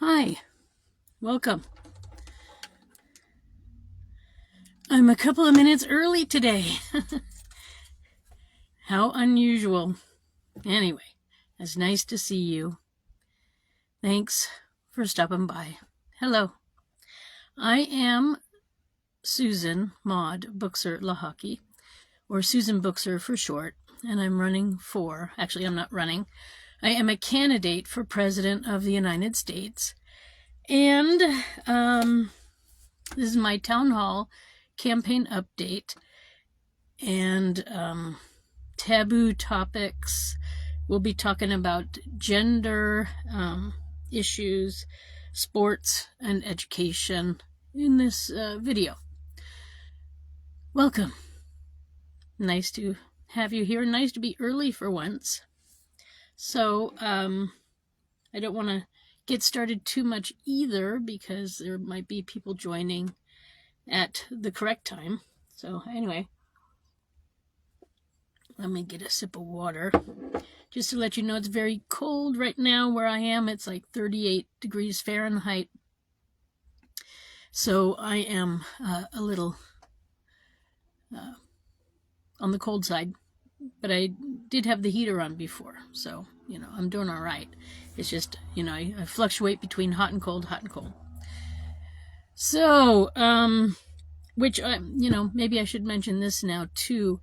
Hi, welcome. I'm a couple of minutes early today. How unusual. Anyway, it's nice to see you. Thanks for stopping by. Hello. I am Susan Maud Buchser-Lochocki, or Susan Buchser for short, and I'm running for, actually I'm not running, I am a candidate for President of the United States. And this is my town hall campaign update. And taboo topics. We'll be talking about gender issues, sports, and education in this video. Welcome. Nice to have you here. Nice to be early for once. So I don't want to get started too much either because there might be people joining at the correct time. So anyway, let me get a sip of water. Just to let you know, it's very cold right now where I am. It's like 38 degrees Fahrenheit. So I am a little on the cold side. But I did have the heater on before. So, I'm doing all right. It's just, I fluctuate between hot and cold, hot and cold. So, which, maybe I should mention this now too.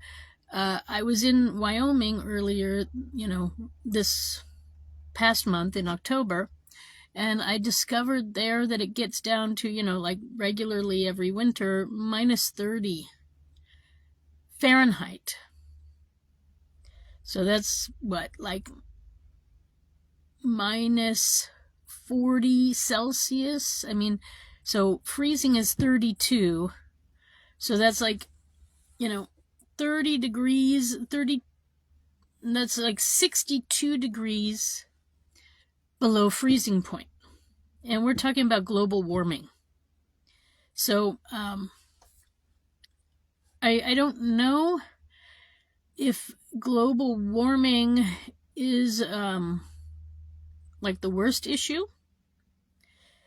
I was in Wyoming earlier, this past month in October, and I discovered there that it gets down to, like regularly every winter, minus 30 Fahrenheit. So that's what, like minus 40 Celsius? I mean, so freezing is 32. So that's like, 30 degrees, that's like 62 degrees below freezing point. And we're talking about global warming. So I don't know if global warming is like the worst issue.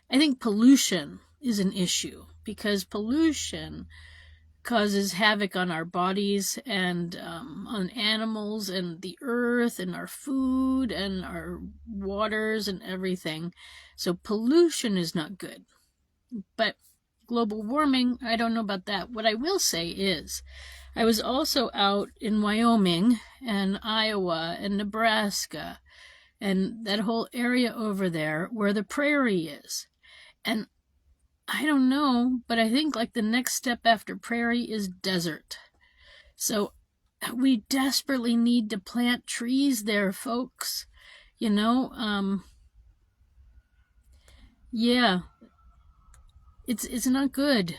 I think pollution is an issue because pollution causes havoc on our bodies and on animals and the earth and our food and our waters and everything. So pollution is not good. But global warming, I don't know about that. What I will say is I was also out in Wyoming and Iowa and Nebraska and that whole area over there where the prairie is. And I don't know, but I think like the next step after prairie is desert. So we desperately need to plant trees there, folks. Yeah, it's not good.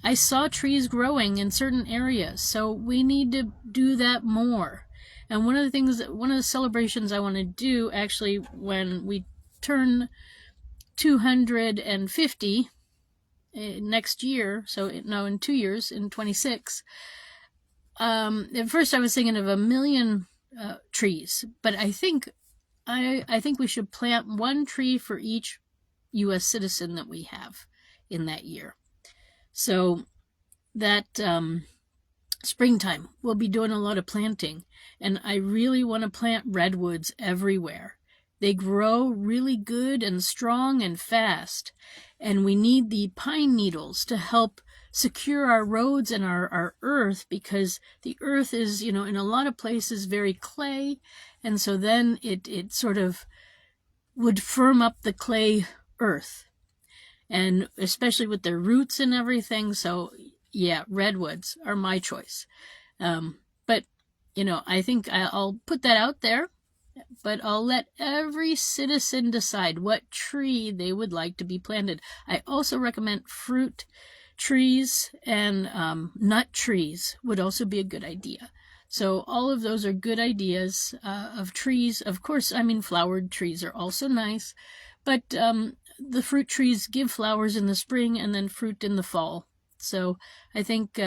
I saw trees growing in certain areas, so we need to do that more. And one of the celebrations I want to do actually when we turn 250 next year, so no, in 2 years, in 26. At first I was thinking of 1 million trees, but I think we should plant 1 tree for each U.S. citizen that we have in that year. So that springtime we'll be doing a lot of planting, and I really want to plant redwoods everywhere. They grow really good and strong and fast, and we need the pine needles to help secure our roads and our earth, because the earth is, in a lot of places very clay, and so then it sort of would firm up the clay earth, and especially with their roots and everything. So yeah, redwoods are my choice. But I think I'll put that out there. But I'll let every citizen decide what tree they would like to be planted. I also recommend fruit trees and nut trees would also be a good idea. So all of those are good ideas of trees. Of course, flowered trees are also nice, but the fruit trees give flowers in the spring and then fruit in the fall. So I think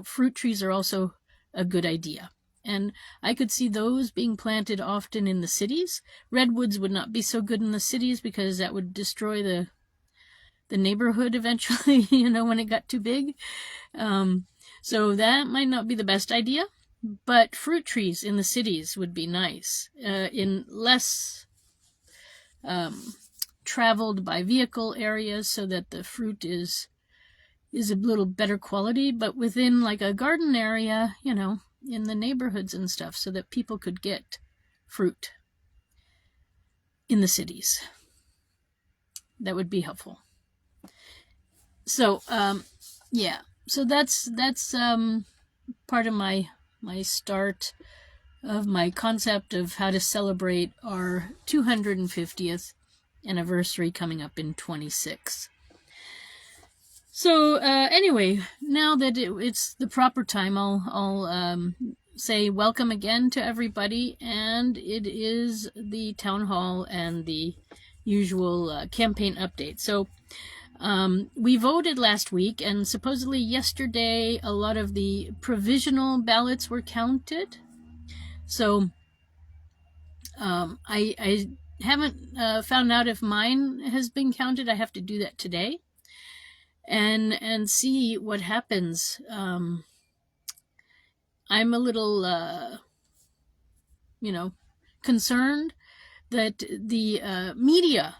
fruit trees are also a good idea. And I could see those being planted often in the cities. Redwoods would not be so good in the cities because that would destroy the neighborhood eventually, when it got too big. So that might not be the best idea. But fruit trees in the cities would be nice, in less traveled by vehicle areas, so that the fruit is a little better quality, but within like a garden area, in the neighborhoods and stuff, so that people could get fruit in the cities. That would be helpful. So, yeah. So that's part of my start of my concept of how to celebrate our 250th anniversary coming up in 26. So anyway, now that it's the proper time, I'll say welcome again to everybody, and it is the town hall and the usual campaign update. So we voted last week, and supposedly yesterday a lot of the provisional ballots were counted. So I haven't found out if mine has been counted. I have to do that today and see what happens. I'm a little concerned that the media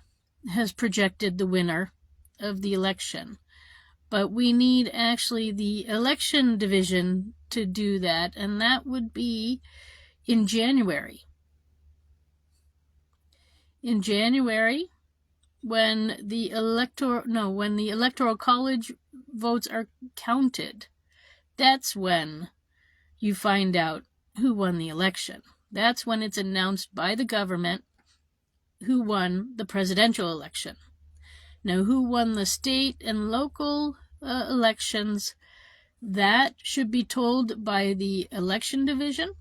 has projected the winner of the election, but we need actually the election division to do that, and that would be in January. In January, when the electoral college votes are counted, that's when you find out who won the election. That's when it's announced by the government who won the presidential election. Now, who won the state and local elections, that should be told by the election division,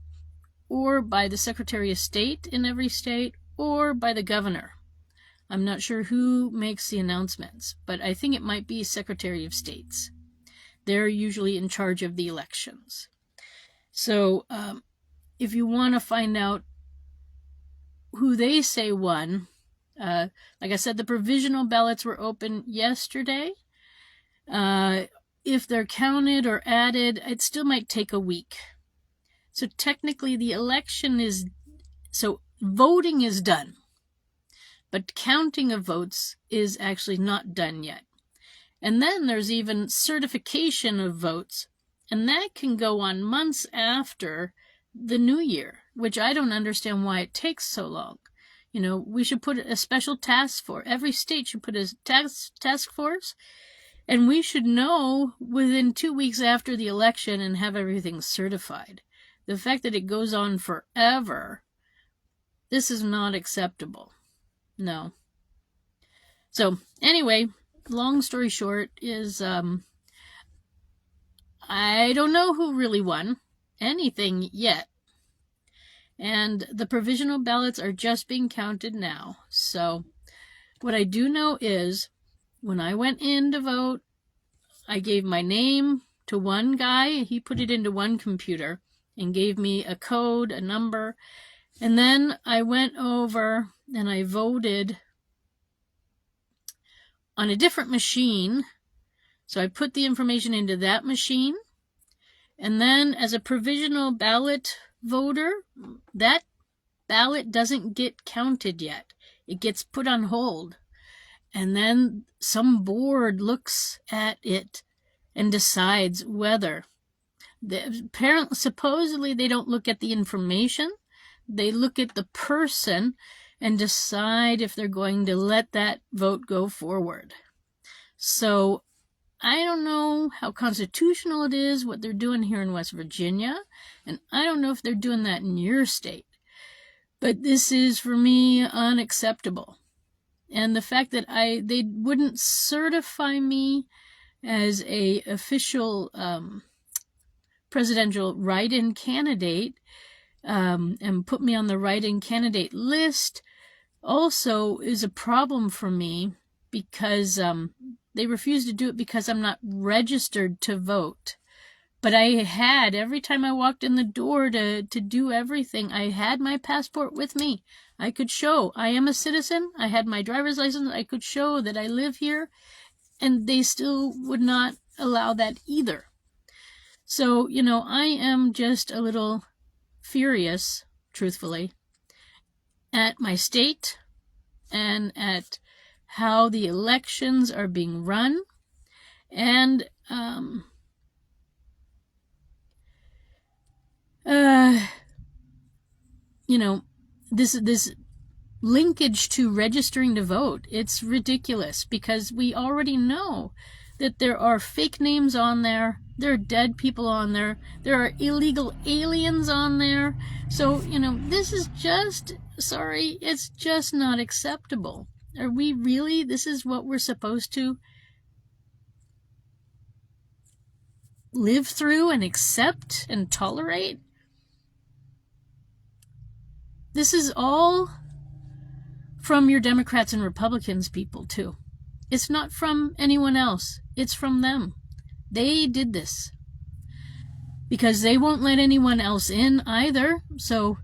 or by the Secretary of State in every state, or by the governor. I'm not sure who makes the announcements, but I think it might be Secretary of States. They're usually in charge of the elections. So if you want to find out who they say won, like I said, the provisional ballots were open yesterday. If they're counted or added, it still might take a week. So technically the voting is done, but counting of votes is actually not done yet. And then there's even certification of votes, and that can go on months after the new year, which I don't understand why it takes so long. We should put a special task force. Every state should put a task force, and we should know within 2 weeks after the election and have everything certified. The fact that it goes on forever, this is not acceptable. No. So anyway, long story short is I don't know who really won anything yet. And the provisional ballots are just being counted now. So what I do know is when I went in to vote, I gave my name to one guy. He put it into one computer and gave me a code, a number. And then I went over and I voted on a different machine. So I put the information into that machine. And then as a provisional ballot voter, that ballot doesn't get counted yet. It gets put on hold. And then some board looks at it and decides whether. Supposedly they don't look at the information. They look at the person and decide if they're going to let that vote go forward. So I don't know how constitutional it is, what they're doing here in West Virginia, and I don't know if they're doing that in your state. But this is, for me, unacceptable. And the fact that they wouldn't certify me as a official presidential write-in candidate and put me on the write-in candidate list also is a problem for me, because they refuse to do it because I'm not registered to vote. But I had, every time I walked in the door to do everything, I had my passport with me. I could show I am a citizen. I had my driver's license. I could show that I live here. And they still would not allow that either. So, I am just a little furious, truthfully, at my state and at how the elections are being run. And, this linkage to registering to vote, it's ridiculous, because we already know that there are fake names on there, there are dead people on there, there are illegal aliens on there. So, this is just, sorry, it's just not acceptable. Are we really, this is what we're supposed to live through and accept and tolerate? This is all from your Democrats and Republicans, people, too. It's not from anyone else. It's from them. They did this. Because they won't let anyone else in either, so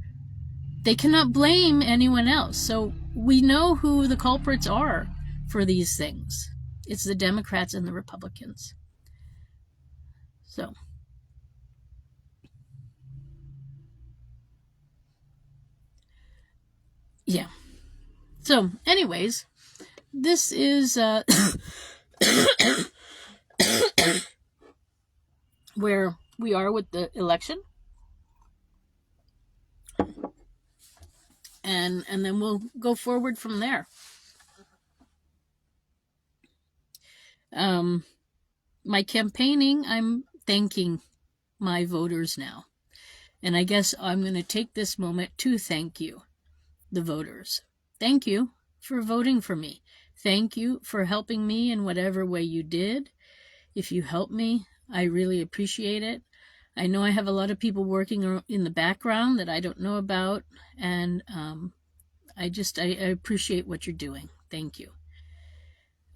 they cannot blame anyone else. So we know who the culprits are for these things. It's the Democrats and the Republicans. So, yeah. So, anyways, this is where we are with the election. And then we'll go forward from there. My campaigning, I'm thanking my voters now. And I guess I'm going to take this moment to thank you, the voters. Thank you for voting for me. Thank you for helping me in whatever way you did. If you helped me, I really appreciate it. I know I have a lot of people working in the background that I don't know about, and I appreciate what you're doing. Thank you.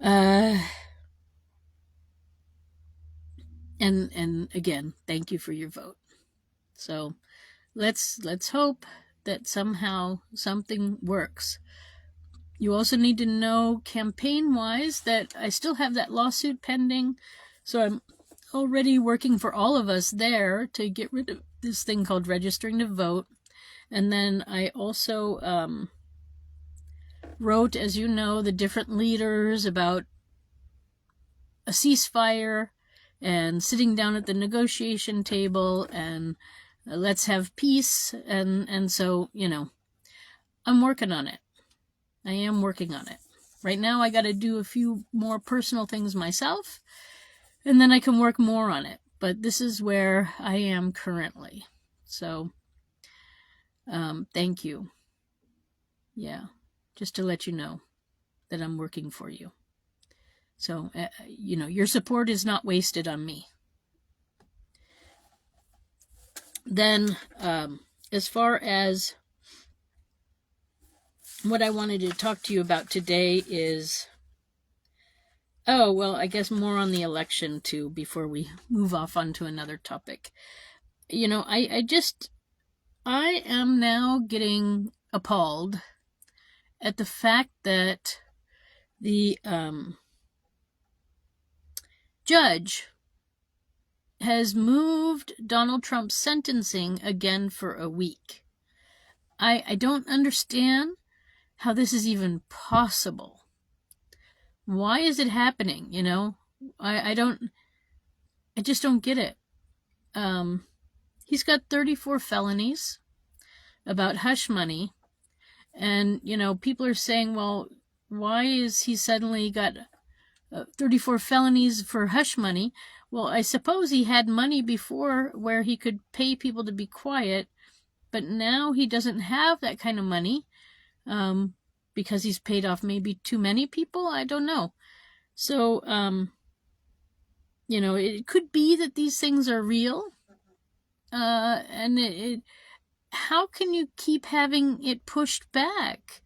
And again, thank you for your vote. So let's hope that somehow something works. You also need to know, campaign-wise, that I still have that lawsuit pending, so I'm already working for all of us there to get rid of this thing called registering to vote. And then I also wrote, as you know, the different leaders about a ceasefire and sitting down at the negotiation table and let's have peace. And so, I'm working on it. I am working on it. Right now I got to do a few more personal things myself, and then I can work more on it. But this is where I am currently. So, thank you. Yeah, just to let you know that I'm working for you. So, your support is not wasted on me. Then, as far as what I wanted to talk to you about today is, I guess more on the election too, before we move off onto another topic. I am now getting appalled at the fact that the judge has moved Donald Trump's sentencing again for a week. I don't understand how this is even possible. Why is it happening? I just don't get it. He's got 34 felonies about hush money. And, people are saying, well, why is he suddenly got 34 felonies for hush money? Well, I suppose he had money before where he could pay people to be quiet, but now he doesn't have that kind of money. Because he's paid off maybe too many people. I don't know. So, it could be that these things are real. And how can you keep having it pushed back?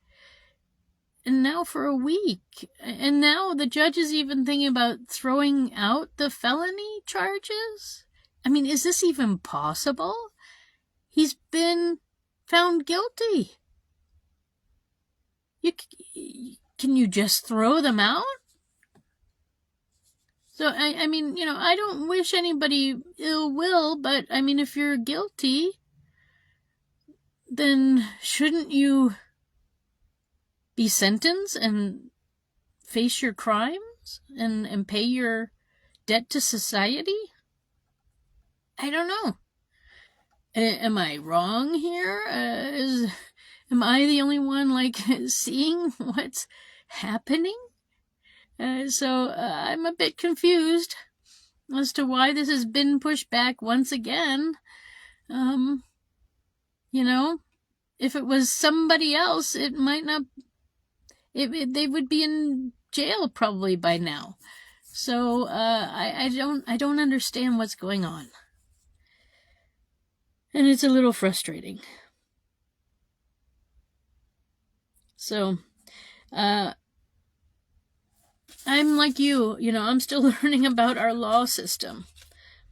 And now for a week. And now the judge is even thinking about throwing out the felony charges. I mean, is this even possible? He's been found guilty. Can you just throw them out? So, I mean, I don't wish anybody ill will, but, I mean, if you're guilty, then shouldn't you be sentenced and face your crimes and pay your debt to society? I don't know. Am I wrong here? Am I the only one, seeing what's happening? So I'm a bit confused as to why this has been pushed back once again. If it was somebody else, it might not. They would be in jail probably by now. So I don't understand what's going on, and it's a little frustrating. So, I'm like you, I'm still learning about our law system.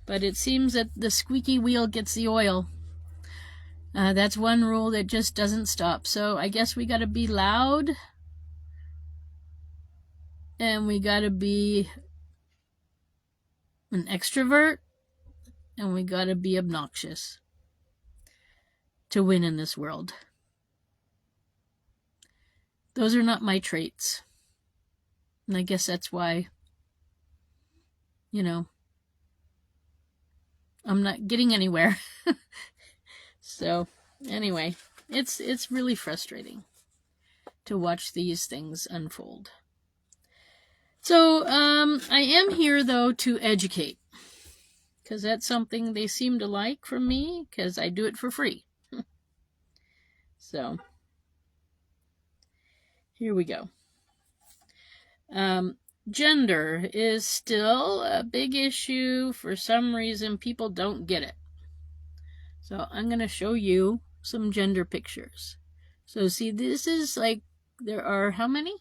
But it seems that the squeaky wheel gets the oil. That's one rule that just doesn't stop. So I guess we gotta be loud. And we gotta be an extrovert. And we gotta be obnoxious to win in this world. Those are not my traits. And I guess that's why, I'm not getting anywhere. So, anyway, it's really frustrating to watch these things unfold. So, I am here, though, to educate. Because that's something they seem to like from me, because I do it for free. So, here we go. Gender is still a big issue. For some reason, people don't get it. So I'm going to show you some gender pictures. So see, this is there are how many?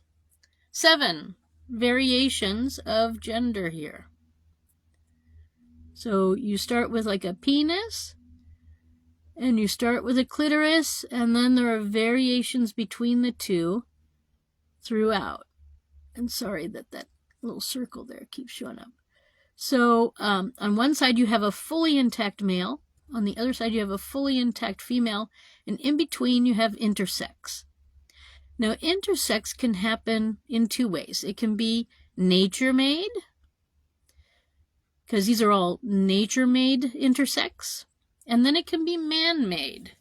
7 variations of gender here. So you start with a penis, and you start with a clitoris, and then there are variations between the two throughout. And sorry that little circle there keeps showing up. So on one side you have a fully intact male, on the other side you have a fully intact female, and in between you have intersex. Now intersex can happen in 2 ways. It can be nature-made, because these are all nature-made intersex, and then it can be man-made,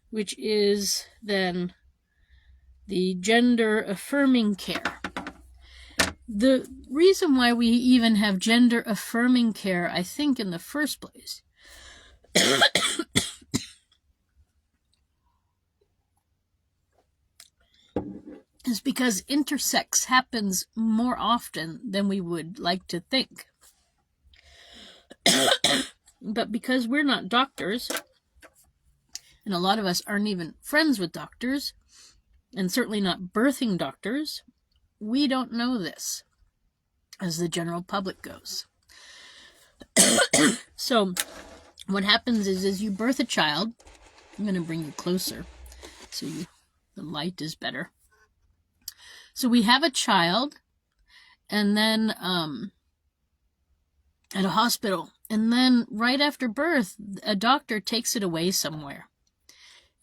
which is then the gender-affirming care. The reason why we even have gender-affirming care, I think, in the first place, is because intersex happens more often than we would like to think. But because we're not doctors, and a lot of us aren't even friends with doctors, and certainly not birthing doctors, we don't know this, as the general public goes. So, what happens is you birth a child. I'm going to bring you closer so the light is better. So we have a child, and then at a hospital, and then right after birth, a doctor takes it away somewhere.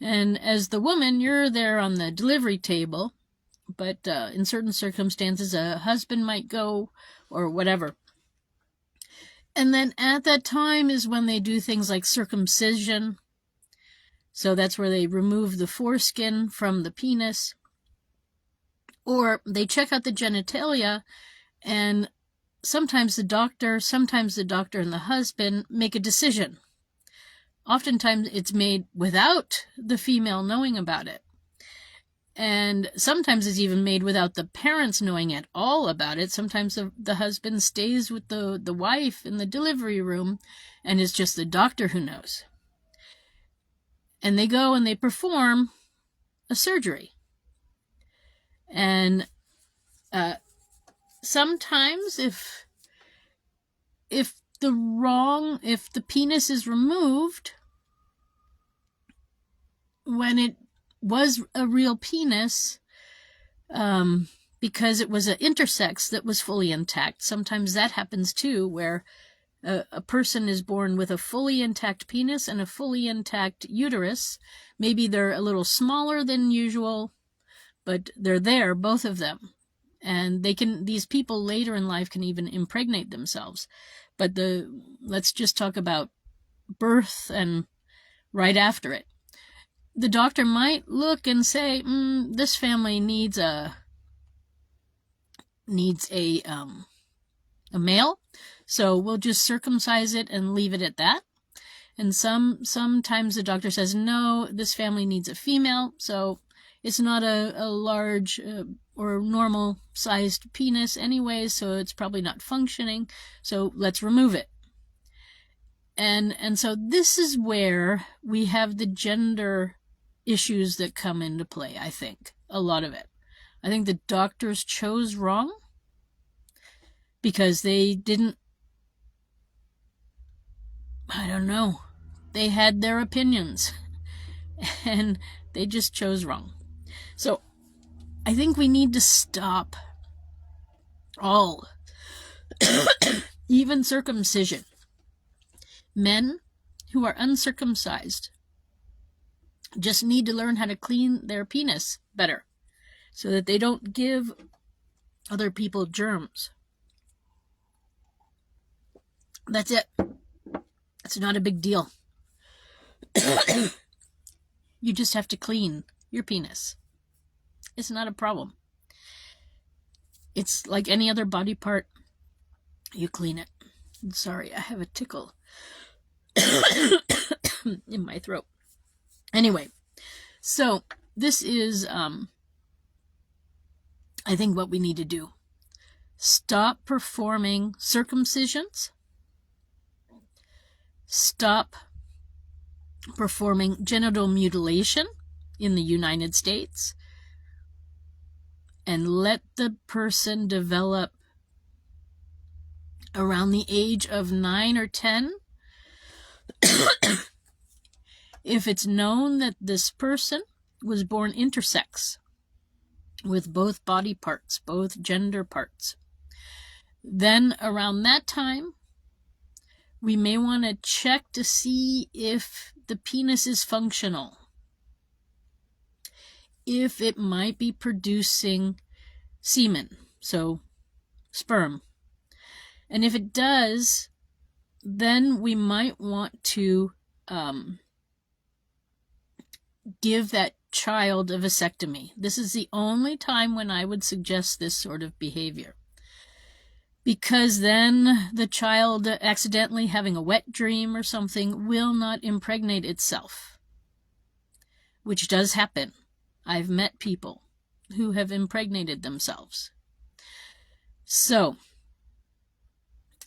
And as the woman, you're there on the delivery table, but in certain circumstances, a husband might go or whatever. And then at that time is when they do things like circumcision. So that's where they remove the foreskin from the penis. Or they check out the genitalia, and sometimes the doctor and the husband make a decision. Oftentimes it's made without the female knowing about it. And sometimes it's even made without the parents knowing at all about it. Sometimes the husband stays with the wife in the delivery room, and it's just the doctor who knows. And they go and they perform a surgery. And sometimes if the penis is removed when it was a real penis, because it was an intersex that was fully intact. Sometimes that happens too, where a person is born with a fully intact penis and a fully intact uterus. Maybe they're a little smaller than usual, but they're there, both of them. And these people later in life can even impregnate themselves. But let's just talk about birth and right after it. The doctor might look and say, this family needs a male, so we'll just circumcise it and leave it at that. And sometimes the doctor says, no, this family needs a female, so it's not a large or normal sized penis anyway, so it's probably not functioning, so let's remove it. And so this is where we have the gender issues that come into play, I think, a lot of it. I think the doctors chose wrong because they didn't, I don't know, they had their opinions and they just chose wrong. So I think we need to stop all, even circumcision. Men who are uncircumcised just need to learn how to clean their penis better so that they don't give other people germs. That's it. It's not a big deal. You just have to clean your penis. It's not a problem. It's like any other body part. You clean it. I'm sorry, I have a tickle in my throat. Anyway, so this is, I think, what we need to do. Stop performing circumcisions. Stop performing genital mutilation in the United States. And let the person develop around the age of 9 or 10. If it's known that this person was born intersex with both body parts, both gender parts, then around that time, we may want to check to see if the penis is functional, if it might be producing semen, so sperm. And if it does, then we might want to give that child a vasectomy. This is the only time when I would suggest this sort of behavior. Because then the child accidentally having a wet dream or something will not impregnate itself, which does happen. I've met people who have impregnated themselves. So,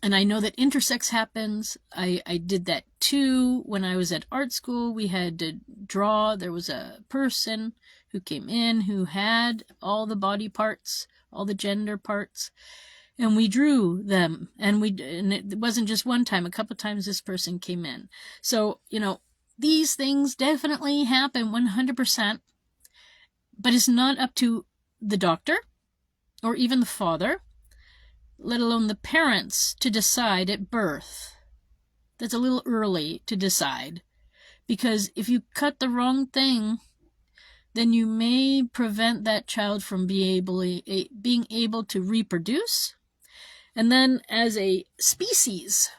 and I know that intersex happens. I did that too. When I was at art school, we had to draw. There was a person who came in who had all the body parts, all the gender parts, and we drew them. And it wasn't just one time. A couple times this person came in. So, these things definitely happen 100%, but it's not up to the doctor or even the father, let alone the parents, to decide at birth. That's a little early to decide, because if you cut the wrong thing, then you may prevent that child from being able to reproduce. And then as a species,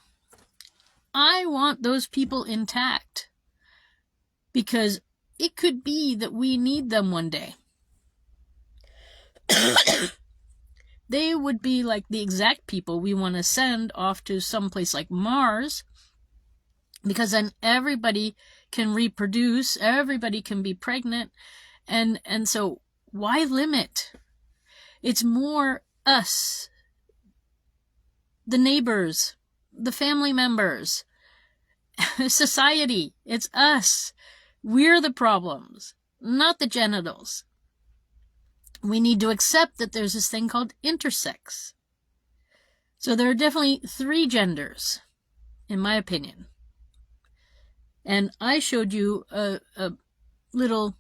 I want those people intact, because it could be that we need them one day. They would be like the exact people we want to send off to someplace like Mars, because then everybody can reproduce, everybody can be pregnant, and so why limit? It's more us, the neighbors, the family members, society. It's us. We're the problems, not the genitals. We need to accept that there's this thing called intersex. So there are definitely 3 genders. in my opinion. And I showed you a little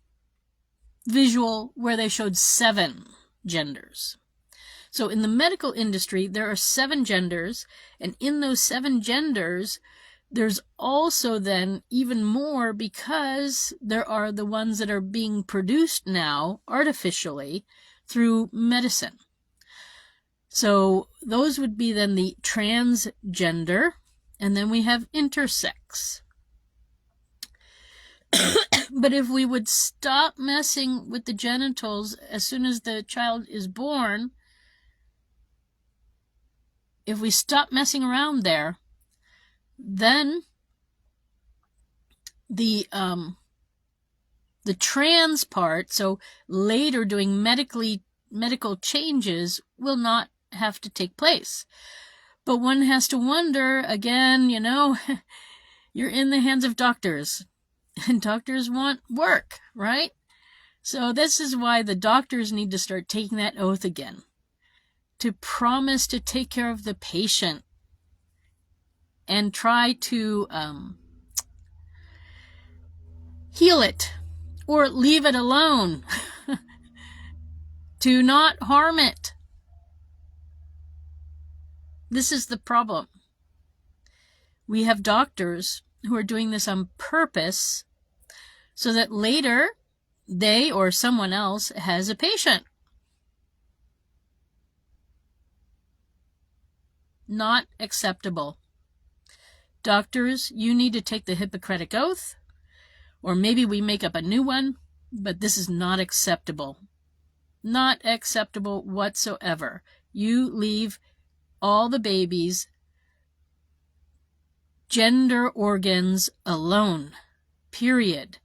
visual where they showed 7 genders. So in the medical industry, there are 7 genders, and in those 7 genders, there's also then even more because there are the ones that are being produced now artificially through medicine. So those would be then the transgender, and then we have intersex. But if we would stop messing with the genitals as soon as the child is born, if we stop messing around there, then the trans part, so later doing medical changes, will not have to take place. But one has to wonder, again, you're in the hands of doctors, and doctors want work, right? So this is why the doctors need to start taking that oath again, to promise to take care of the patient and try to heal it or leave it alone, to not harm it. This is the problem. We have doctors who are doing this on purpose so that later they or someone else has a patient. Not acceptable. Doctors, you need to take the Hippocratic Oath, or maybe we make up a new one, but this is not acceptable. Not acceptable whatsoever. You leave all the babies' gender organs alone. Period.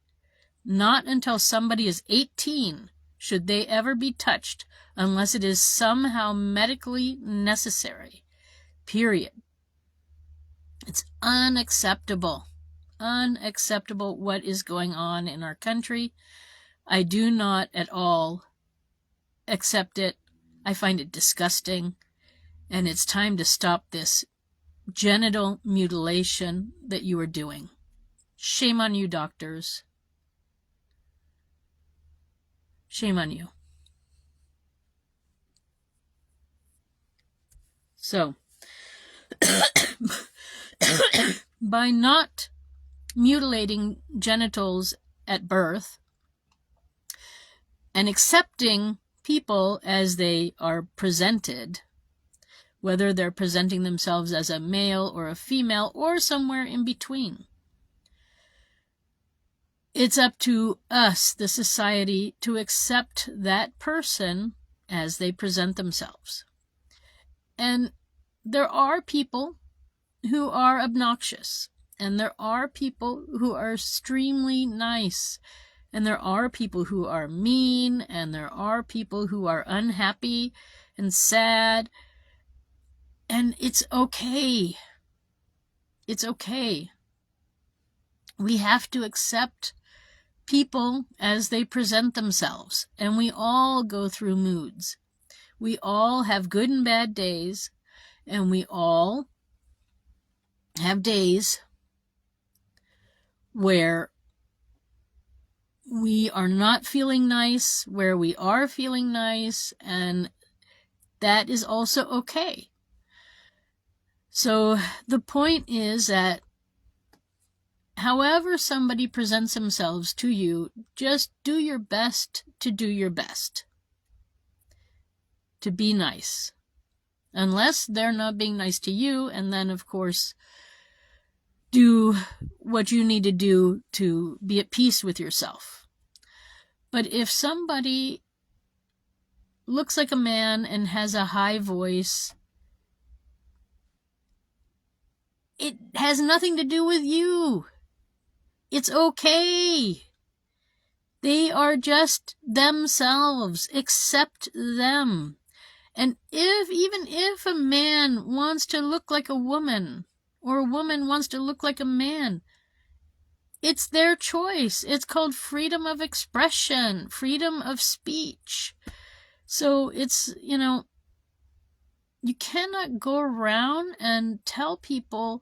Not until somebody is 18 should they ever be touched unless it is somehow medically necessary. Period. It's unacceptable. Unacceptable what is going on in our country. I do not at all accept it. I find it disgusting. And it's time to stop this genital mutilation that you are doing. Shame on you, doctors. Shame on you. So, by not mutilating genitals at birth and accepting people as they are presented, whether they're presenting themselves as a male or a female or somewhere in between, it's up to us, the society, to accept that person as they present themselves. And there are people who are obnoxious, and there are people who are extremely nice, and there are people who are mean, and there are people who are unhappy and sad, and it's okay. It's okay. We have to accept people as they present themselves, and we all go through moods. We all have good and bad days, and we all have days where we are not feeling nice, where we are feeling nice, and that is also okay. So the point is that however somebody presents themselves to you, just do your best to do your best. To be nice. Unless they're not being nice to you, and then, of course, do what you need to do to be at peace with yourself. But if somebody looks like a man and has a high voice, it has nothing to do with you. It's okay. They are just themselves. Accept them. And even if a man wants to look like a woman, or a woman wants to look like a man, it's their choice. It's called freedom of expression, freedom of speech. So it's, you cannot go around and tell people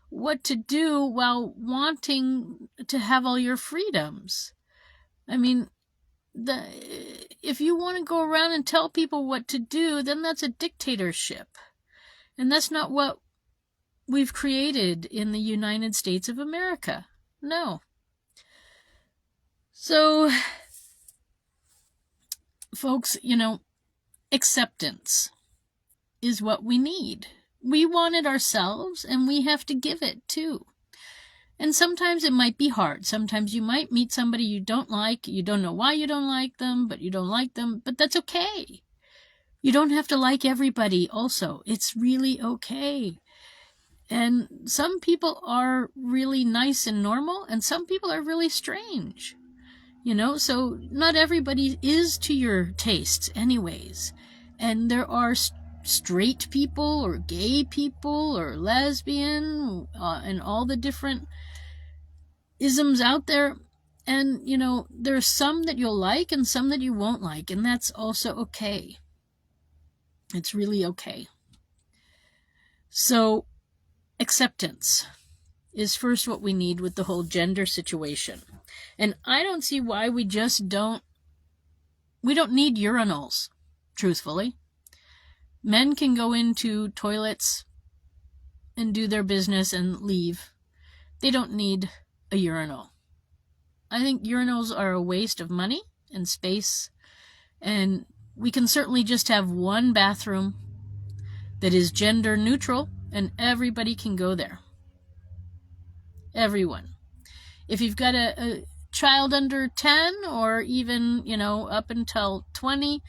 what to do while wanting to have all your freedoms. I mean, if you want to go around and tell people what to do, then that's a dictatorship. And that's not what we've created in the United States of America. No. So, folks, acceptance is what we need. We want it ourselves, and we have to give it too. And sometimes it might be hard. Sometimes you might meet somebody you don't like. You don't know why you don't like them, but you don't like them. But that's okay. You don't have to like everybody also. It's really okay. And some people are really nice and normal, and some people are really strange. So not everybody is to your taste anyways. And there are straight people or gay people or lesbian and all the different isms out there. And, there's some that you'll like and some that you won't like. And that's also okay. It's really okay. So acceptance is first what we need with the whole gender situation. And I don't see why we don't need urinals, truthfully. Men can go into toilets and do their business and leave. They don't need a urinal. I think urinals are a waste of money and space, and we can certainly just have one bathroom that is gender neutral, and everybody can go there. Everyone. If you've got a child under 10 or even, up until 20,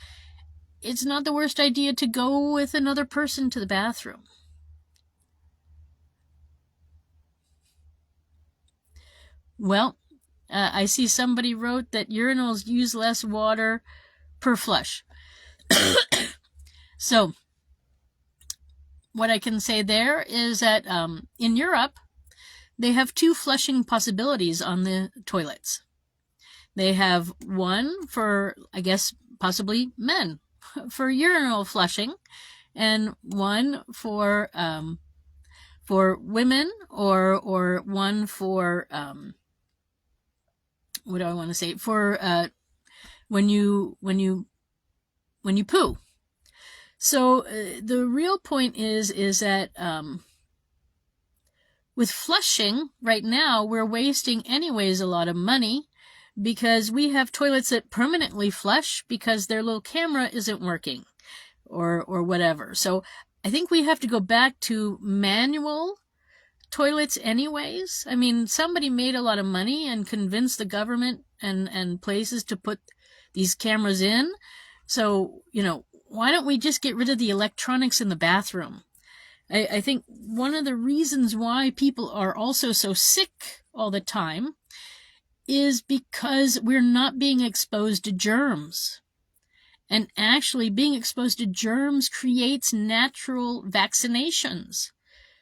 it's not the worst idea to go with another person to the bathroom. Well, I see somebody wrote that urinals use less water per flush. So, what I can say there is that in Europe, they have 2 flushing possibilities on the toilets. They have one for, I guess, possibly men, for urinal flushing, and one for women, or one for what do I want to say? For when you poo. So the real point is that with flushing right now, we're wasting anyways a lot of money, because we have toilets that permanently flush because their little camera isn't working or whatever. So I think we have to go back to manual toilets anyways. I mean, somebody made a lot of money and convinced the government and places to put these cameras in. So, why don't we just get rid of the electronics in the bathroom? I think one of the reasons why people are also so sick all the time is because we're not being exposed to germs. And actually, being exposed to germs creates natural vaccinations,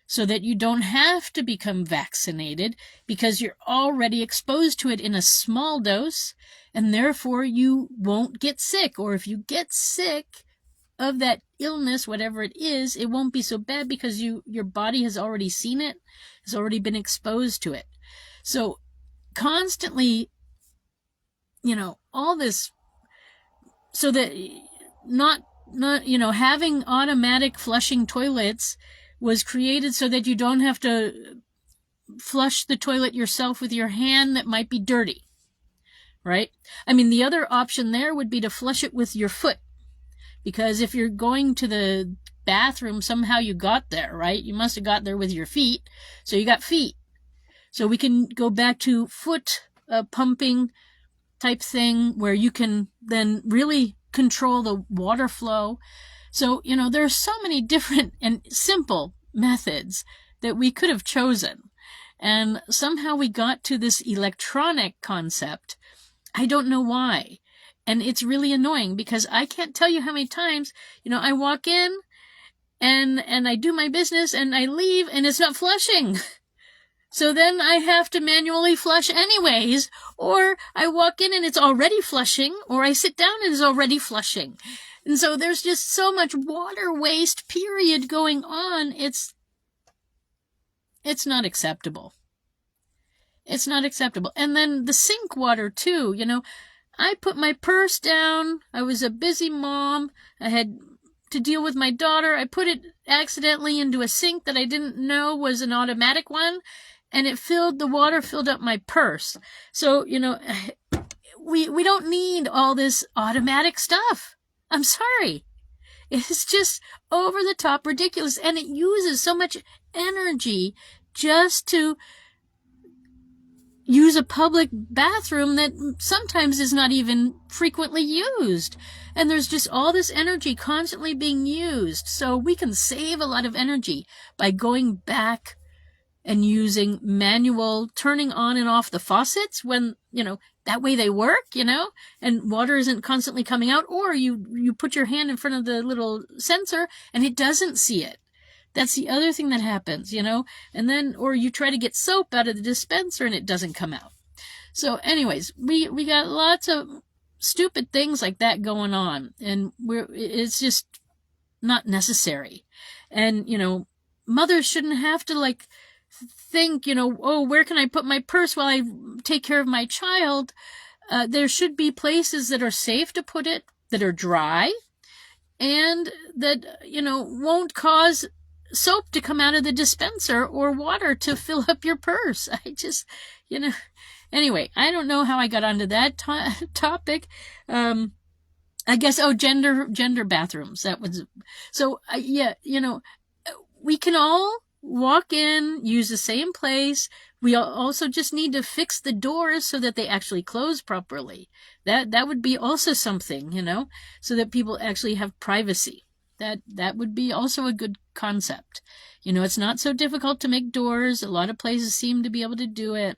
so that you don't have to become vaccinated because you're already exposed to it in a small dose, and therefore you won't get sick. Or if you get sick of that illness, whatever it is, it won't be so bad because your body has already seen it, has already been exposed to it. So constantly, all this, so that not having automatic flushing toilets was created so that you don't have to flush the toilet yourself with your hand that might be dirty, right? I mean, the other option there would be to flush it with your foot, because if you're going to the bathroom, somehow you got there, right? You must have got there with your feet, so you got feet. So we can go back to foot pumping type thing, where you can then really control the water flow. So, there are so many different and simple methods that we could have chosen. And somehow we got to this electronic concept. I don't know why. And it's really annoying, because I can't tell you how many times, I walk in and I do my business and I leave and it's not flushing. So then I have to manually flush anyways, or I walk in and it's already flushing, or I sit down and it's already flushing. And so there's just so much water waste, period, going on. It's not acceptable. It's not acceptable. And then the sink water too, I put my purse down. I was a busy mom. I had to deal with my daughter. I put it accidentally into a sink that I didn't know was an automatic one, and the water filled up my purse. So, we don't need all this automatic stuff. I'm sorry. It's just over the top ridiculous, and it uses so much energy just to use a public bathroom that sometimes is not even frequently used. And there's just all this energy constantly being used. So we can save a lot of energy by going back and using manual turning on and off the faucets when, that way they work, and water isn't constantly coming out. Or you put your hand in front of the little sensor and it doesn't see it. That's the other thing that happens, and then, or you try to get soap out of the dispenser and it doesn't come out. So anyways, we got lots of stupid things like that going on, and it's just not necessary. And, mothers shouldn't have to think, oh, where can I put my purse while I take care of my child? There should be places that are safe to put it, that are dry, and that, won't cause soap to come out of the dispenser or water to fill up your purse. I just, anyway, I don't know how I got onto that topic. I guess, gender bathrooms. That was, so yeah, we can all walk in, use the same place. We also just need to fix the doors so that they actually close properly. That would be also something, so that people actually have privacy. That would be also a good concept. It's not so difficult to make doors. A lot of places seem to be able to do it.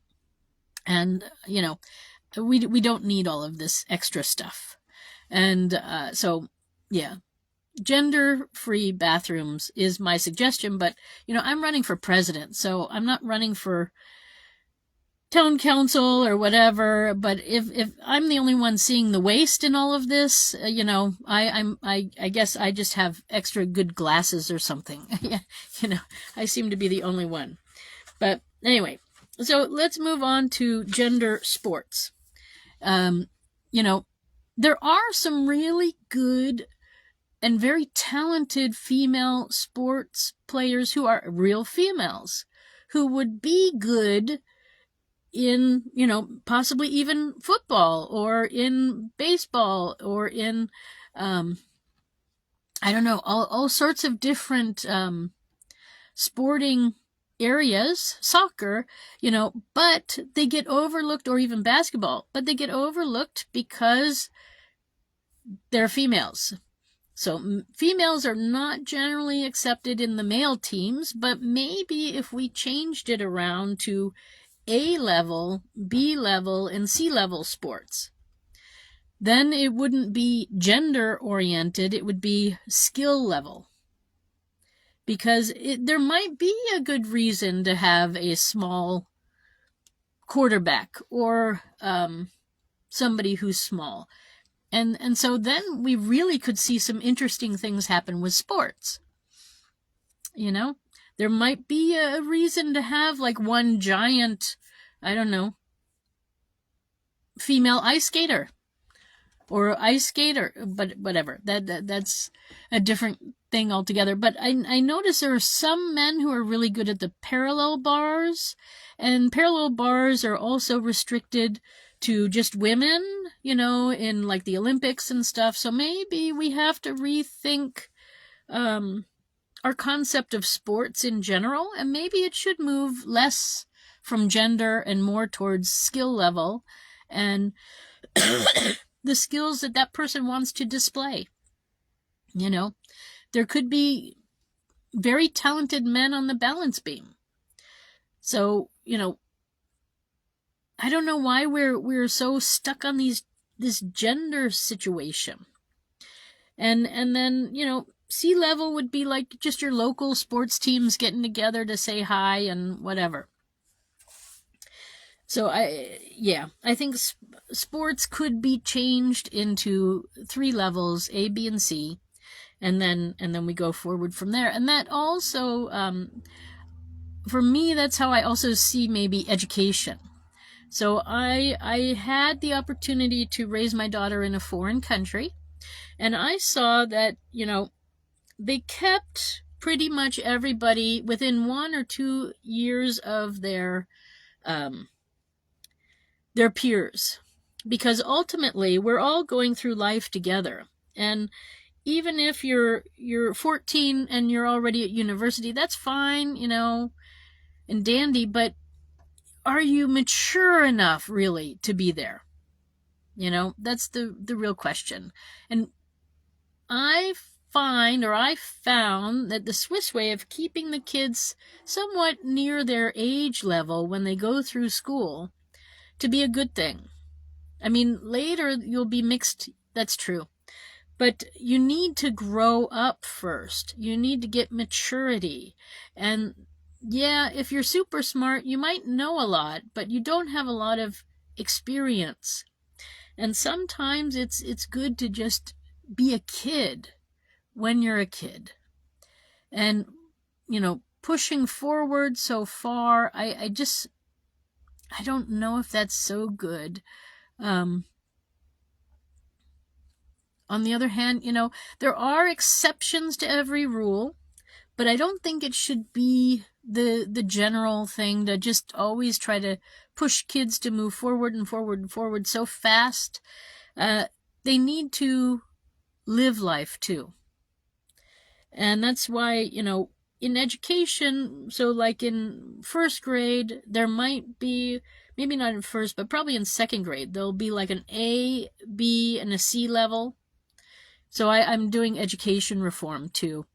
And, we don't need all of this extra stuff. And so, yeah, gender-free bathrooms is my suggestion. But, I'm running for president, so I'm not running for town council or whatever. But if I'm the only one seeing the waste in all of this, I guess I just have extra good glasses or something. I seem to be the only one. But anyway, so let's move on to gender sports. There are some really good and very talented female sports players who are real females, who would be good in, possibly even football or in baseball or in, I don't know, all sorts of different sporting areas, soccer, but they get overlooked, or even basketball, but they get overlooked because they're females. So females are not generally accepted in the male teams, but maybe if we changed it around to A-level, B-level, and C-level sports, then it wouldn't be gender-oriented, it would be skill level. Because there might be a good reason to have a small quarterback or somebody who's small. And so then we really could see some interesting things happen with sports. There might be a reason to have one giant, I don't know, female ice skater or ice skater, but whatever. That's a different thing altogether. But I notice there are some men who are really good at the parallel bars, and parallel bars are also restricted to just women, in the Olympics and stuff. So maybe we have to rethink our concept of sports in general, and maybe it should move less from gender and more towards skill level and the skills that person wants to display. There could be very talented men on the balance beam. So, I don't know why we're so stuck on this gender situation. And then, sea level would be just your local sports teams getting together to say hi and whatever. So I think sports could be changed into 3 levels, A, B, and C, and then we go forward from there. And that also for me, that's how I also see maybe education. So I had the opportunity to raise my daughter in a foreign country, and I saw that, they kept pretty much everybody within 1 or 2 years of their peers, because ultimately we're all going through life together. And even if you're 14 and you're already at university, that's fine, and dandy, but are you mature enough really to be there? That's the real question. And I found that the Swiss way of keeping the kids somewhat near their age level when they go through school to be a good thing. I mean, later you'll be mixed, that's true. But you need to grow up first. You need to get maturity. And yeah, if you're super smart, you might know a lot, but you don't have a lot of experience. And sometimes it's good to just be a kid when you're a kid. And, pushing forward so far, I don't know if that's so good. On the other hand, there are exceptions to every rule, but I don't think it should be the general thing to just always try to push kids to move forward and forward and forward so fast. They need to live life too. And that's why, in education, so like in first grade, there might be, maybe not in first, but probably in second grade, there'll be like an A, B, and a C level. So I'm doing education reform too.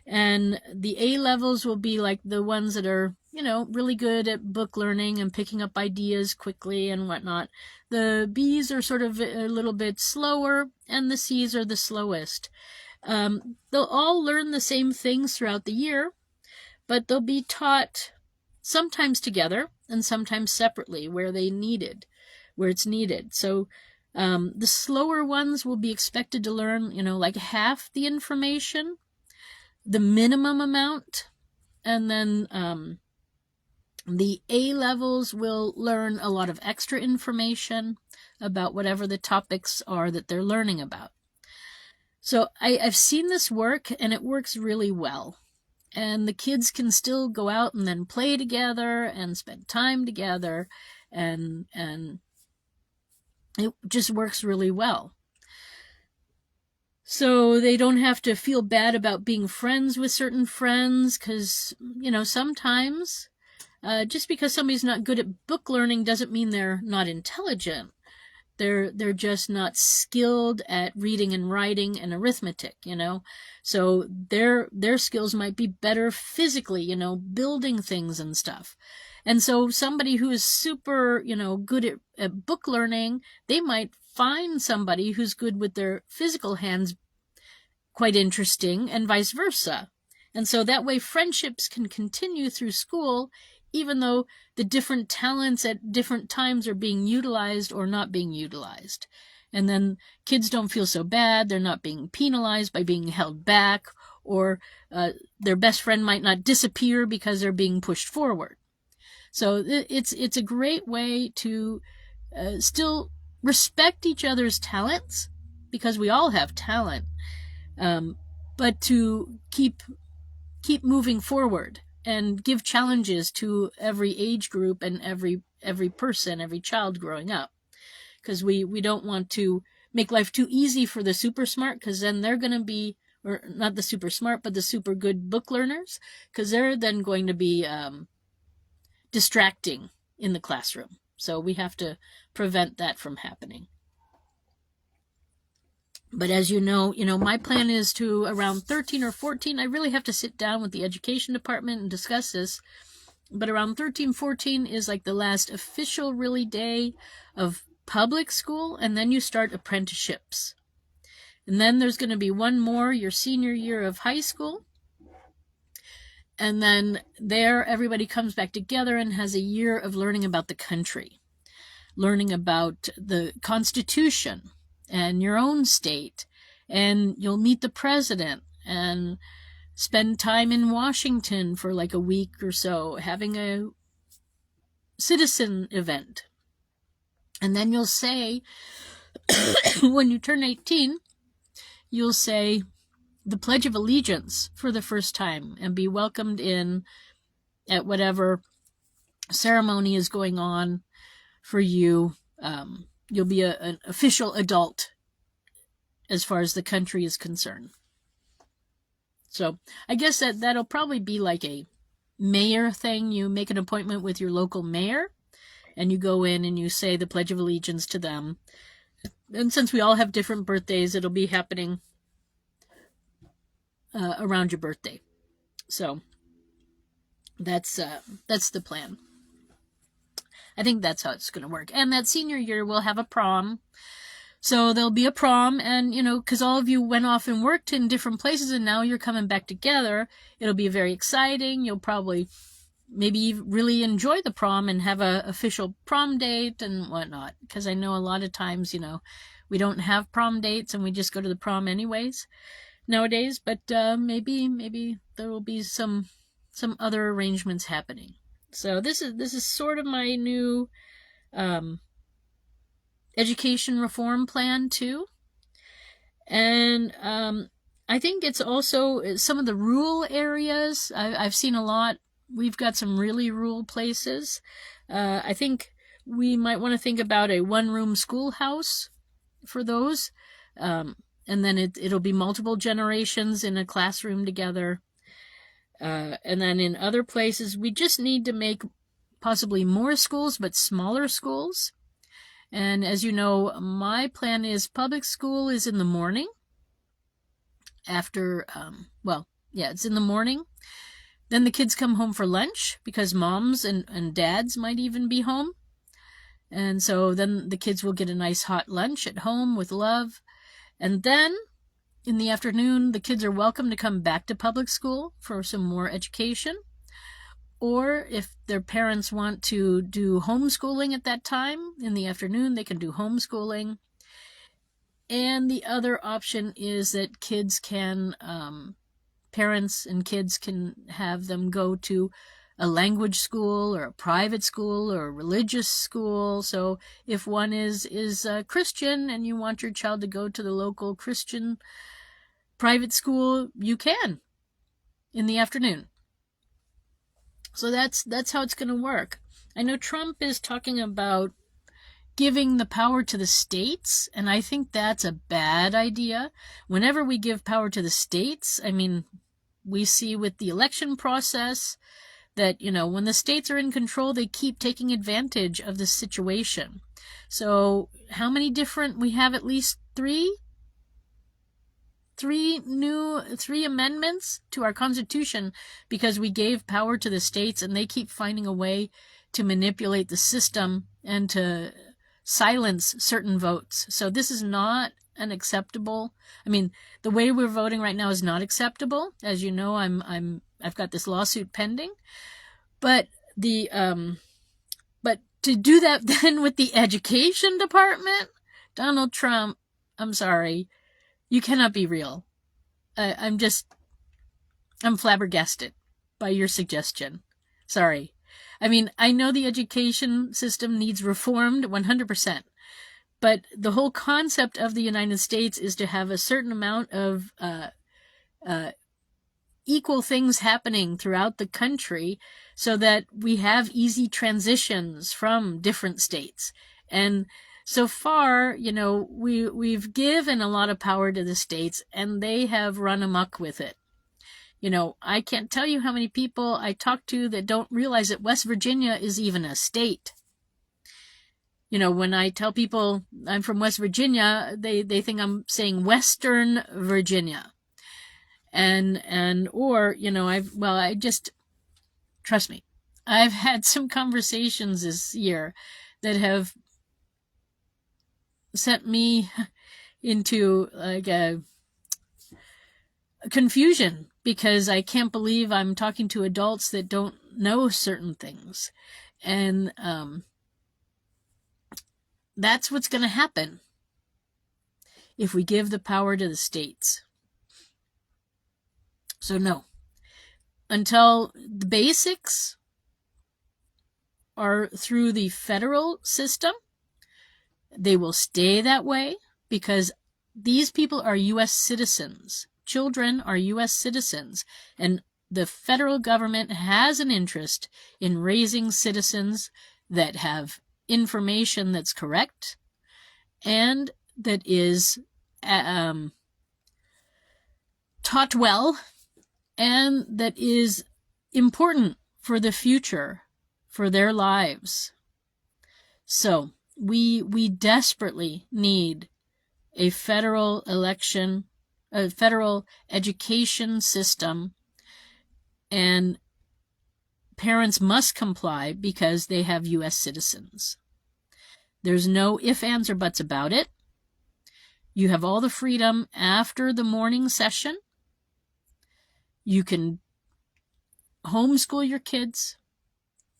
And the A levels will be like the ones that are, really good at book learning and picking up ideas quickly and whatnot. The Bs are sort of a little bit slower, and the Cs are the slowest. They'll all learn the same things throughout the year, but they'll be taught sometimes together and sometimes separately where it's needed. So the slower ones will be expected to learn, like half the information, the minimum amount, and then the A levels will learn a lot of extra information about whatever the topics are that they're learning about. So I've seen this work, and it works really well. And the kids can still go out and then play together and spend time together, and it just works really well. So they don't have to feel bad about being friends with certain friends, because, sometimes just because somebody's not good at book learning doesn't mean they're not intelligent. They're just not skilled at reading and writing and arithmetic, So their skills might be better physically, building things and stuff. And so somebody who is super, good at book learning, they might find somebody who's good with their physical hands quite interesting, and vice versa. And so that way friendships can continue through school, even though the different talents at different times are being utilized or not being utilized. And then kids don't feel so bad. They're not being penalized by being held back, or their best friend might not disappear because they're being pushed forward. So it's a great way to still respect each other's talents, because we all have talent, but to keep moving forward and give challenges to every age group and every person, every child growing up. Because we don't want to make life too easy for the super smart, because then they're going to be, or not the super smart, but the super good book learners, because they're then going to be distracting in the classroom. So we have to prevent that from happening. But as you know, my plan is to, around 13 or 14, I really have to sit down with the education department and discuss this. But around 13, 14 is like the last official really day of public school, and then you start apprenticeships. And then there's going to be one more, your senior year of high school. And then there, everybody comes back together and has a year of learning about the country, learning about the Constitution and your own state, and you'll meet the president, and spend time in Washington for like a week or so, having a citizen event. And then you'll say, when you turn 18, you'll say the Pledge of Allegiance for the first time and be welcomed in at whatever ceremony is going on for you. You'll be an official adult as far as the country is concerned. So I guess that'll probably be like a mayor thing. You make an appointment with your local mayor, and you go in and you say the Pledge of Allegiance to them. And since we all have different birthdays, it'll be happening around your birthday. So that's the plan. I think that's how it's going to work. And that senior year, we'll have a prom. So there'll be a prom, and, because all of you went off and worked in different places, and now you're coming back together. It'll be very exciting. You'll probably maybe really enjoy the prom and have a official prom date and whatnot. Because I know a lot of times, we don't have prom dates, and we just go to the prom anyways nowadays. But maybe there will be some other arrangements happening. So this is sort of my new education reform plan too. And I think it's also some of the rural areas. I've seen a lot. We've got some really rural places. I think we might want to think about a one-room schoolhouse for those. And then it'll be multiple generations in a classroom together. And then in other places, we just need to make possibly more schools, but smaller schools. And as you know, my plan is public school is in the morning after, it's in the morning. Then the kids come home for lunch because moms and dads might even be home. And so then the kids will get a nice hot lunch at home with love. And then in the afternoon, the kids are welcome to come back to public school for some more education. Or if their parents want to do homeschooling at that time, in the afternoon, they can do homeschooling. And the other option is that kids can, parents and kids can have them go to a language school or a private school or a religious school. So if one is a Christian and you want your child to go to the local Christian private school, you can in the afternoon. So that's how it's going to work. I know Trump is talking about giving the power to the states, and I think that's a bad idea. Whenever we give power to the states, we see with the election process that, when the states are in control, they keep taking advantage of the situation. So how many different, we have at least three amendments to our Constitution because we gave power to the states, and they keep finding a way to manipulate the system and to silence certain votes. So this is not an acceptable. The way we're voting right now is not acceptable. As you know, I've got this lawsuit pending, but but to do that then with the education department, Donald Trump, I'm sorry. You cannot be real. I'm flabbergasted by your suggestion. Sorry. I know the education system needs reformed 100%, but the whole concept of the United States is to have a certain amount of equal things happening throughout the country so that we have easy transitions from different states. And so far, we've given a lot of power to the states, and they have run amok with it. I can't tell you how many people I talk to that don't realize that West Virginia is even a state. When I tell people I'm from West Virginia, they think I'm saying Western Virginia. Trust me, I've had some conversations this year that have sent me into like a confusion because I can't believe I'm talking to adults that don't know certain things. And that's what's going to happen if we give the power to the states. So no, until the basics are through the federal system, they will stay that way because these people are U.S. citizens. Children are U.S. citizens, and the federal government has an interest in raising citizens that have information that's correct and that is taught well and that is important for the future, for their lives. So we desperately need a federal education system, and parents must comply because they have U.S. citizens. There's no ifs, ands, or buts about it. You have all the freedom after the morning session. You can homeschool your kids.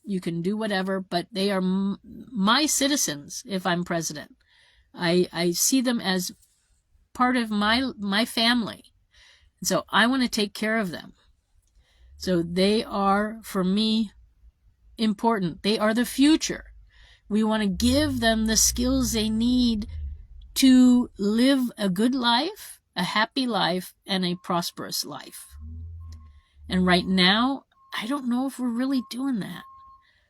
You can do whatever, but they are my citizens if I'm president. I see them as part of my family. So I want to take care of them. So they are, for me, important. They are the future. We want to give them the skills they need to live a good life, a happy life, and a prosperous life. And right now, I don't know if we're really doing that.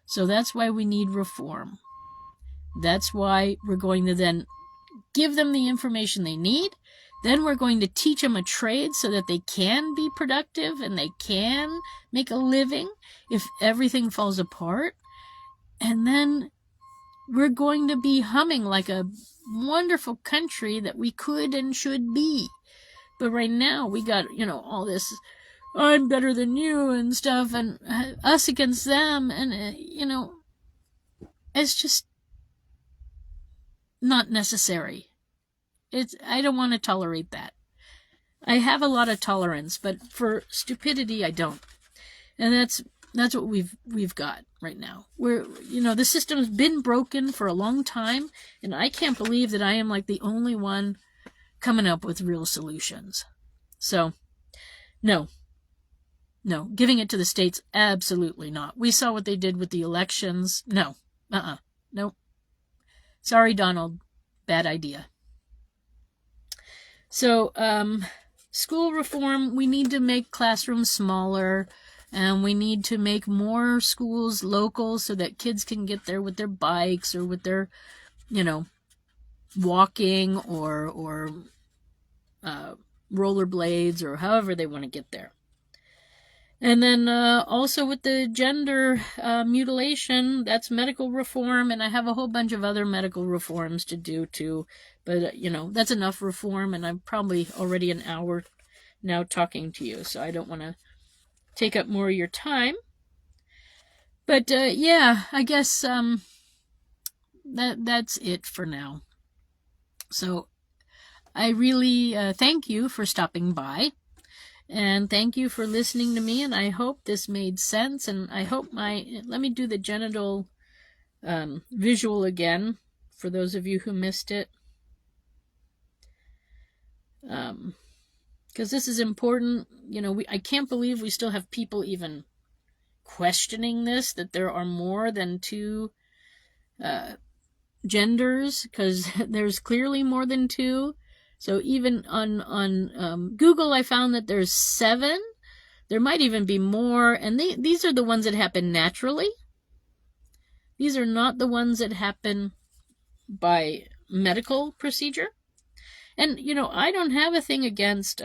So that's why we need reform. That's why we're going to then give them the information they need. Then we're going to teach them a trade so that they can be productive and they can make a living if everything falls apart. And then we're going to be humming like a wonderful country that we could and should be. But right now we got, all this, I'm better than you and stuff, and us against them. And, it's just not necessary. I don't want to tolerate that. I have a lot of tolerance, but for stupidity, I don't. And that's what we've got right now. The system's been broken for a long time, and I can't believe that I am like the only one coming up with real solutions. So, no, giving it to the states, absolutely not. We saw what they did with the elections. No, nope. Sorry, Donald, bad idea. So, school reform, we need to make classrooms smaller, and we need to make more schools local so that kids can get there with their bikes or with their, walking or rollerblades or however they want to get there. And then also with the gender mutilation, that's medical reform, and I have a whole bunch of other medical reforms to do too. But, that's enough reform, and I'm probably already an hour now talking to you, so I don't want to take up more of your time. But, yeah, I guess that's it for now. So I really thank you for stopping by. And thank you for listening to me, and I hope this made sense, and I hope let me do the genital visual again, for those of you who missed it. Because this is important. I can't believe we still have people even questioning this, that there are more than two genders, because there's clearly more than two. So even on Google, I found that there's 7. There might even be more. And these are the ones that happen naturally. These are not the ones that happen by medical procedure. And, I don't have a thing against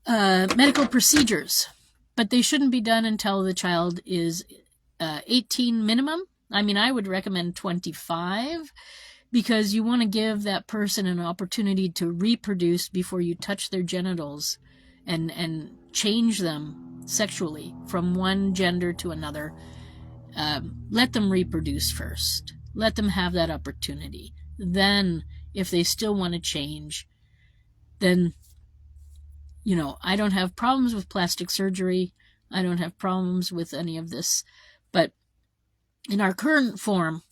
medical procedures. But they shouldn't be done until the child is 18 minimum. I mean, I would recommend 25. Because you want to give that person an opportunity to reproduce before you touch their genitals and change them sexually from one gender to another. Let them reproduce first. Let them have that opportunity. Then, if they still want to change, then, I don't have problems with plastic surgery. I don't have problems with any of this. But in our current form,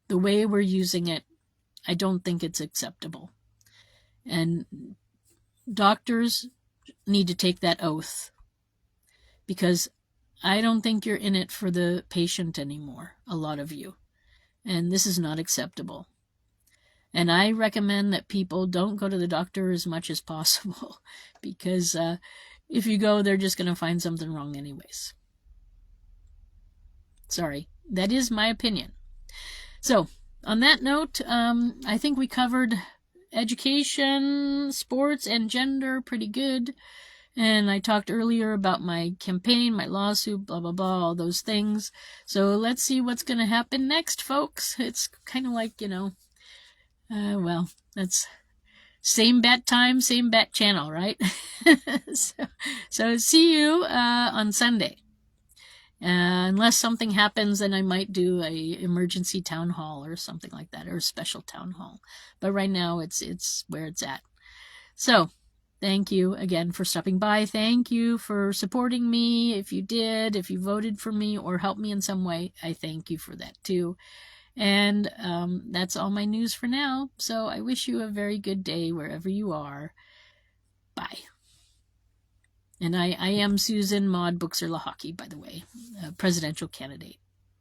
the way we're using it, I don't think it's acceptable. And doctors need to take that oath, because I don't think you're in it for the patient anymore, a lot of you. And this is not acceptable. And I recommend that people don't go to the doctor as much as possible, because if you go, they're just going to find something wrong anyways. Sorry, that is my opinion. So, on that note, I think we covered education, sports, and gender pretty good. And I talked earlier about my campaign, my lawsuit, blah, blah, blah, all those things. So let's see what's going to happen next, folks. It's kind of like, well, that's same bat time, same bat channel, right? so see you on Sunday. Unless something happens, then I might do a emergency town hall or something like that, or a special town hall. But right now, it's where it's at. So, thank you again for stopping by. Thank you for supporting me. If you did, if you voted for me or helped me in some way, I thank you for that too. And that's all my news for now. So I wish you a very good day wherever you are. Bye. And I am Susan Maud Buchser-Lochocki, by the way, a presidential candidate.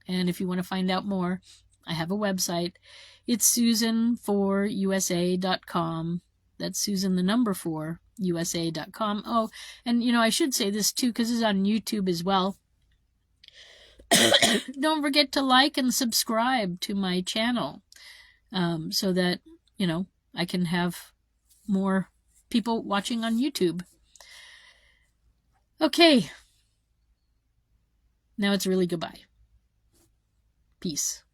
And if you want to find out more, I have a website. It's susan4usa.com. That's Susan, the number 4, USA.com. Oh, and I should say this too, because it's on YouTube as well. Don't forget to like and subscribe to my channel, so that, I can have more people watching on YouTube. Okay. Now it's really goodbye. Peace.